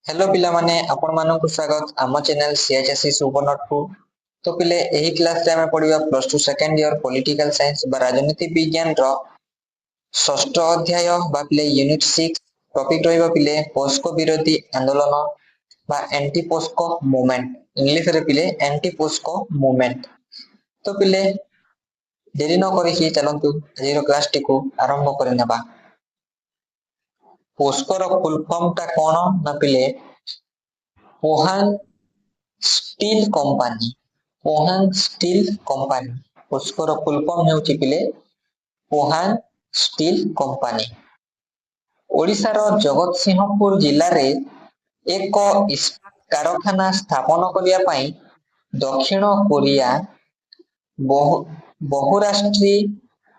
Hello पिला माने आपण मानक स्वागत आम चैनल सीएचएससी सुपरनोट। तो पिले एही क्लास रे हमें पढिबा plus 2 second year political science बा राजनीति विज्ञान रो षष्ठ अध्याय बा पिले यूनिट 6 टॉपिक रहइबा पिले पोस्को विरोधी आंदोलन बा एंटी पोस्को मूवमेंट इंग्लिश रे पिले एंटी पोस्को मूवमेंट। तो पिले देरी न करी ही चलंतु आज रो क्लास टी को आरंभ करि नेबा। पोस्को रो फुल फॉर्म ता कोन ना पिले Pohang steel company Pohang steel company POSCO रो फुल फॉर्म हेउची पिले पोहान स्टील कंपनी। ओडिशा रो जगतसिंहपुर जिल्ला रे एक इस्पात कारखाना स्थापन करिया पई दक्षिण कोरिया बहुराष्ट्रीय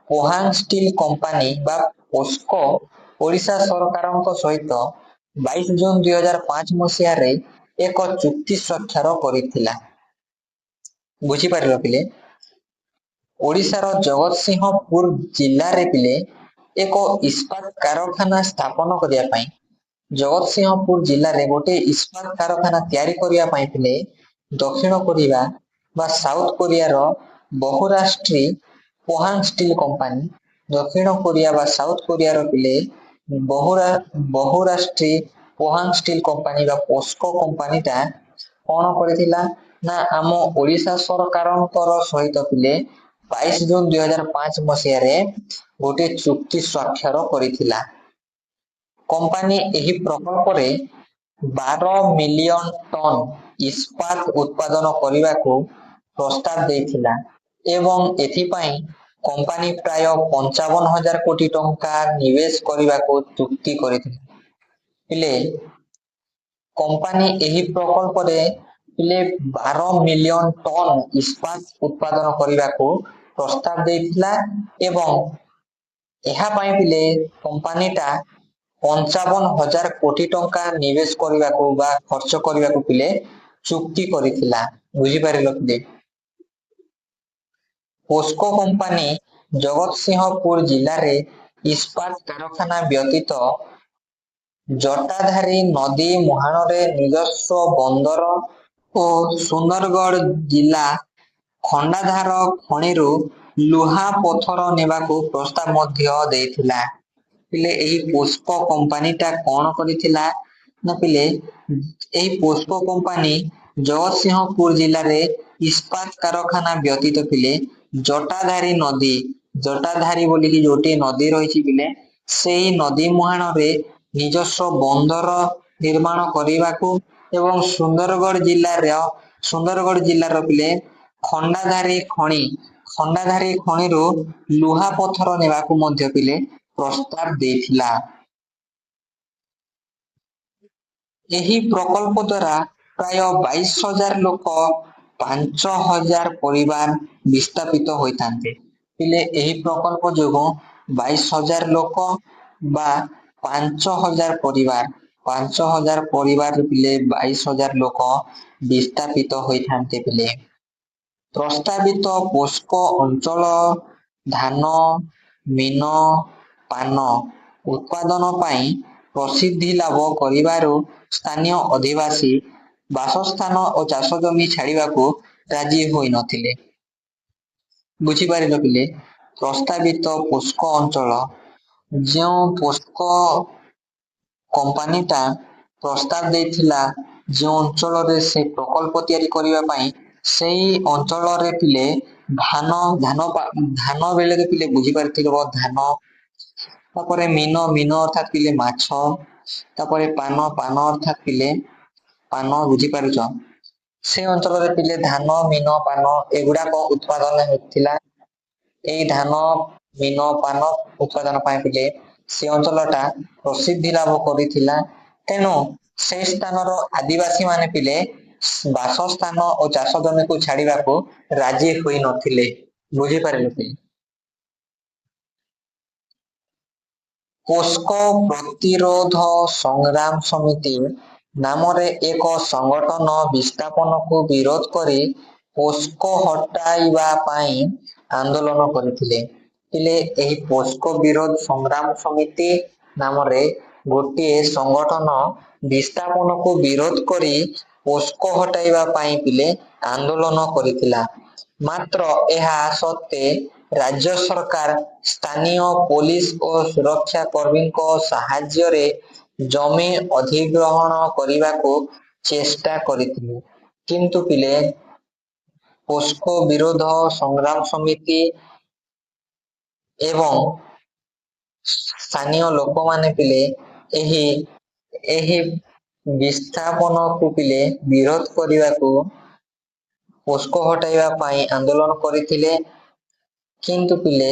पोहान स्टील कंपनी बा पोस्को ओडिशा सरकारଙ୍କ सहित 22 जून 2005 मसिया रे एक चुक्ति स्वाक्षर करिथिला। बुझी पारिलो पिले ओडिशा रो जगतसिंहपुर जिल्ला रे पिले एक इस्पात कारखाना स्थापन करिया पई जगतसिंहपुर जिल्ला रे गोटे इस्पात कारखाना तयारी करिया पई पिले दक्षिण कोरिया बा साउथ कोरिया रो बहुराष्ट्रीय पोहान स्टील कंपनी दक्षिण कोरिया बा साउथ कोरिया रो पिले बहुराष्ट्रीय पोहान स्टील कंपनी बा पोस्को कंपनी ता कोन करिथिला ना आम ओडिशा सरकारଙ୍କର सहित पिले 22 जून 2005 मसिया रे गोटे चुक्ति स्वाक्षर करिथिला। कंपनी एही प्रकल्प रे 12 मिलियन टन इस्पात उत्पादन करिबाको प्रस्ताव देथिला एवं एथि पई कंपनी प्राय 55,000 कोटी टंका निवेश करिबाको चुक्ति करिथिला। पिले कंपनी एही प्रकल्प रे पिले 12 मिलियन टन इस्पात उत्पादन करिबाको प्रस्ताव देथिला एवं एहा पई पिले कंपनी ता 55,000 कोटी टंका निवेश करिबाको बा खर्च करिबाको पिले चुक्ति करिथिला। बुझी पारिलो पिले पोस्को कंपनी जगतसिंहपुर जिल्ला रे इस्पात कारखाना व्यतीत जटाधारी नदी मुहाण रे निजस्व बंदर ओ सुंदरगढ़ जिला खंडाधार खणिरु लुहा पथर नेबाको प्रस्ताव मध्य देथिला। पिले एही पोस्को कंपनी ता कोन करिथिला ना पिले एही पोस्को कंपनी जगतसिंहपुर जिल्ला रे इस्पात कारखाना व्यतीत पिले जटाधारी बोली कि जोटी नदी रहिछि पिले सेही नदी मुहाण रे निजस्व बंदर निर्माण करिबाको एवं सुंदरगढ़ जिल्ला रो पिले खंडाधारी खणिरु लुहा पथर नेबाको मध्य पिले प्रस्ताव देथिला। एही प्रकल्प द्वारा प्राय 22,000 लोक 5,000 परिवार विस्थापित होइतांते। पिले एही प्रकल्प जोगो 22,000 लोक बा 5,000 परिवार पिले 22,000 लोक विस्थापित होइतांते। पिले प्रस्तावित पोस्को अंचल धान मीन पान उत्पादन पाई प्रसिद्धि लाभ करिबारु स्थानीय अधिवासी बासस्थान और चाष जमी छाड़िबाकू राजी होई नथिले। बुझी पारिलो पिले प्रस्तावित पोस्को अंचल जो पोस्को कंपनी ता प्रस्ताव देथिला जो अंचल रे से प्रकल्प तयारी करिबा पई सेही अंचल रे पिले धान बेले के पिले बुझी पारथिलो धान तापरे मीन अर्थात पिले माछ तापरे पान अर्थात पिले पान बुझी पारुछ से अंचल रे पिले धान मीन पान एगुडा को उत्पादन हेतिला। एई धान मीन पान उत्पादन पाई पिले से अंचलटा प्रसिद्धि लाभ करिथिला तेनु से स्थानर आदिवासी माने पिले बासस्थान और चाष जमी को छाड़िबाकू राजी होई नथिले। बुझी पारिलो पिले पोस्को प्रतिरोध संग्राम समिति नाम रे एक संगठन विस्थापन को विरोध करी पोस्को हटाइबा पाई आंदोलन करथिले। पिले एही पोस्को विरोध संग्राम समिति नाम रे गोटे संगठन ବିସ୍ଥାପନକୁ ବିରୋଧ କରି ପୋସ୍କୋ ହଟାଇବା ପାଇଁ ପିଲେ ଆନ୍ଦୋଳନ କରିଥିଲା। ମାତ୍ର ଏହା ସତ୍ତ୍ୱେ ରାଜ୍ୟ ସରକାର ସ୍ଥାନୀୟ ପୋଲିସ ଓ ସୁରକ୍ଷା କର୍ମୀଙ୍କ ସାହାଯ୍ୟରେ ଜମି ଅଧିଗ୍ରହଣ କରିବାକୁ ଚେଷ୍ଟା କରିଥିଲେ, କିନ୍ତୁ ପିଲେ ପୋସ୍କୋ ବିରୋଧ ସଂଗ୍ରାମ ସମିତି ଏବଂ ସ୍ଥାନୀୟ ଲୋକମାନେ ପିଲେ ଏହି ଏହି ବିସ୍ଥାପନକୁ ପିଲେ ବିରୋଧ କରିବାକୁ ପୋସ୍କୋ ହଟାଇବା ପାଇଁ ଆନ୍ଦୋଳନ କରିଥିଲେ, କିନ୍ତୁ ପିଲେ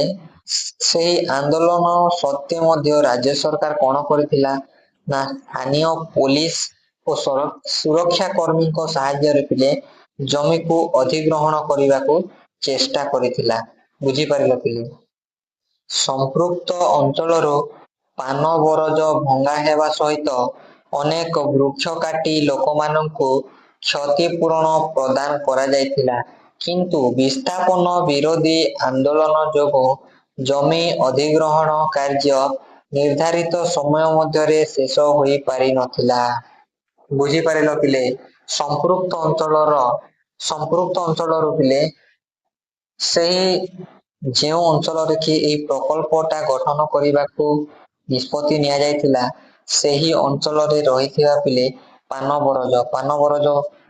ସେହି ଆନ୍ଦୋଳନ ସତ୍ତ୍ୱେ ମଧ୍ୟ ରାଜ୍ୟ ସରକାର କଣ କରିଥିଲା ନା ସ୍ଥାନୀୟ ପୋଲିସ ଓ ସୁରକ୍ଷା କର୍ମୀଙ୍କ ସାହାଯ୍ୟରେ ପିଲେ ଜମିକୁ ଅଧିଗ୍ରହଣ କରିବାକୁ ଚେଷ୍ଟା କରିଥିଲା। ବୁଝିପାରିଲ ପିଲେ? ସମ୍ପୃକ୍ତ ଅଞ୍ଚଳରୁ ପାନ ବରଜ ଭଙ୍ଗା ହେବା ସହିତ ଅନେକ ବୃକ୍ଷ କାଟି ଲୋକମାନଙ୍କୁ କ୍ଷତିପୂରଣ ପ୍ରଦାନ କରାଯାଇଥିଲା, କିନ୍ତୁ ବିସ୍ଥାପନ ବିରୋଧୀ ଆନ୍ଦୋଳନ ଯୋଗୁଁ ଜମି ଅଧିଗ୍ରହଣ କାର୍ଯ୍ୟ ନିର୍ଦ୍ଧାରିତ ସମୟ ମଧ୍ୟରେ ଶେଷ ହୋଇପାରିନଥିଲା। ବୁଝିପାରିଲ ପିଲେ? ସମ୍ପୃକ୍ତ ଅଞ୍ଚଳରୁ ପିଲେ ସେହି ଯେଉଁ ଅଞ୍ଚଳରେ କି ଏହି ପ୍ରକଳ୍ପଟା ଗଠନ କରିବାକୁ ନିଷ୍ପତ୍ତି ନିଆଯାଇଥିଲା, ସେହି ଅଞ୍ଚଳରେ ରହିଥିବା ପିଲେ ପାନ ବରଜ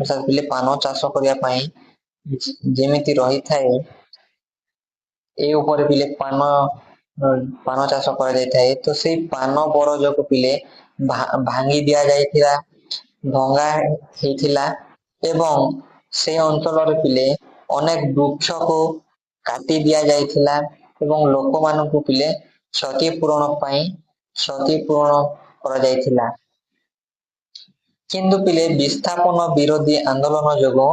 ଅର୍ଥାତ୍ ପିଲେ ପାନ ଚାଷ କରିବା ପାଇଁ ଯେମିତି ରହିଥାଏ, ଏ ଉପରେ ପିଲେ ପାନ ଚାଷ କରାଯାଇଥାଏ, ତ ସେଇ ପାନ ବରଜକୁ ପିଲେ ଭାଙ୍ଗି ଦିଆଯାଇଥିଲା, ଭଙ୍ଗା ହେଇଥିଲା ଏବଂ ସେ ଅଞ୍ଚଳରେ ପିଲେ ଅନେକ ବୃକ୍ଷକୁ କାଟି ଦିଆଯାଇଥିଲା ଏବଂ ଲୋକମାନଙ୍କୁ ପିଲେ କ୍ଷତିପୂରଣ କରାଯାଇଥିଲା। କିନ୍ତୁ ପିଲେ ବିସ୍ଥାପନ ବିରୋଧୀ ଆନ୍ଦୋଳନ ଯୋଗୁଁ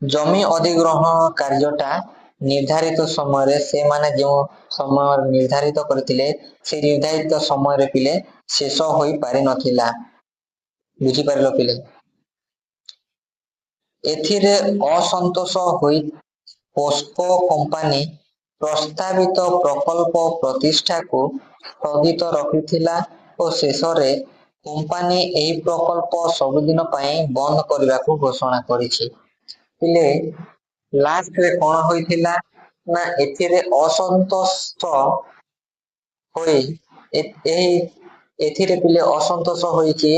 ଜମି ଅଧିଗ୍ରହଣ କାର୍ଯ୍ୟଟା ନିର୍ଦ୍ଧାରିତ ସମୟରେ ସେମାନେ ଯେଉଁ ସମୟ ନିର୍ଦ୍ଧାରିତ କରିଥିଲେ, ସେ ନିର୍ଦ୍ଧାରିତ ସମୟରେ ପିଲେ ଶେଷ ହୋଇପାରିନଥିଲା। ବୁଝିପାରିଲ ପିଲେ? ଏଥିରେ ଅସନ୍ତୋଷ ହୋଇ ପୋସ୍କୋ କମ୍ପାନୀ ପ୍ରସ୍ତାବିତ ପ୍ରକଳ୍ପ ପ୍ରତିଷ୍ଠାକୁ ସ୍ଥଗିତ ରଖିଥିଲା ଓ ଶେଷରେ କମ୍ପାନୀ ଏହି ପ୍ରକଳ୍ପ ସବୁଦିନ ପାଇଁ ବନ୍ଦ କରିବାକୁ ଘୋଷଣା କରିଛି। ପିଲେ ଲାଷ୍ଟରେ କଣ ହୋଇଥିଲା ନା ଏଥିରେ ଅସନ୍ତୋଷ ହୋଇ ଏଥିରେ ପିଲେ ଅସନ୍ତୋଷ ହୋଇକି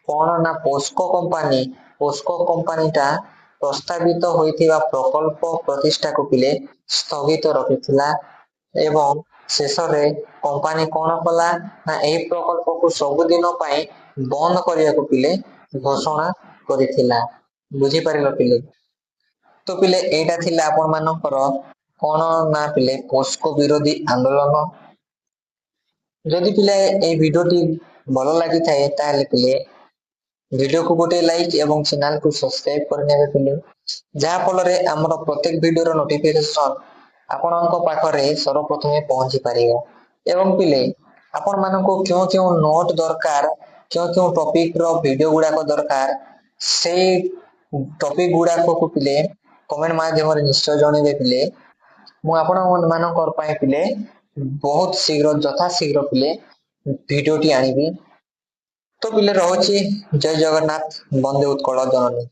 କଣ ନା ପୋସ୍କୋ କମ୍ପାନୀଟା ପ୍ରସ୍ତାବିତ ହୋଇଥିବା ପ୍ରକଳ୍ପ ପ୍ରତିଷ୍ଠାକୁ ପିଲେ ସ୍ଥଗିତ ରଖିଥିଲା ଏବଂ ଶେଷରେ କମ୍ପାନୀ କଣ କଲା ନା ଏହି ପ୍ରକଳ୍ପକୁ ସବୁଦିନ ପାଇଁ ବନ୍ଦ କରିବାକୁ ପିଲେ ଘୋଷଣା କରିଥିଲା। ବୁଝିପାରିଲ ପିଲେ? ତ ପିଲେ ଏଇଟା ଥିଲା ଆପଣ ମାନଙ୍କର କଣ ନା ପିଲେ ପୋସ୍କୋ ବିରୋଧୀ ଆନ୍ଦୋଳନ। ଯଦି ପିଲେ এই ଭିଡିଓଟି ଭଲ ଲାଗିଥାଏ ତାହେଲେ ପିଲେ ଭିଡିଓକୁ ଗୋଟେ ଲାଇକ୍ ଏବଂ ଚ୍ୟାନେଲକୁ ସବସ୍କ୍ରାଇବ କରିନେବେ ପିଲେ, ଯାହା ଫଳରେ ଆମର ପ୍ରତ୍ୟେକ ଭିଡିଓର ନୋଟିଫିକେସନ ଆପଣଙ୍କ ପାଖରେ ସର୍ବପ୍ରଥମେ ପହଞ୍ଚି ପାରିବ। ଏବଂ ପିଲେ ଆପଣ ମାନଙ୍କୁ କେଉଁ ନୋଟ ଦରକାର, କେଉଁ ଟପିକର ଭିଡିଓ ଗୁଡାକ ଦରକାର, ସେଇ ଟପିକ ଗୁଡାକକୁ ପିଲେ କମେଣ୍ଟ ମାଧ୍ୟମରେ ନିଶ୍ଚୟ ଜଣେଇବେ ପିଲେ। ମୁଁ ଆପଣମାନଙ୍କ ପାଇଁ ପିଲେ ବହୁତ ଶୀଘ୍ର ଯଥାଶୀଘ୍ର ପିଲେ ଭିଡିଓଟି ଆଣିବି। ତ ପିଲେ ରହୁଛି। ଜୟ ଜଗନ୍ନାଥ, ବନ୍ଦେ ଉତ୍କଳ ଜନନୀ।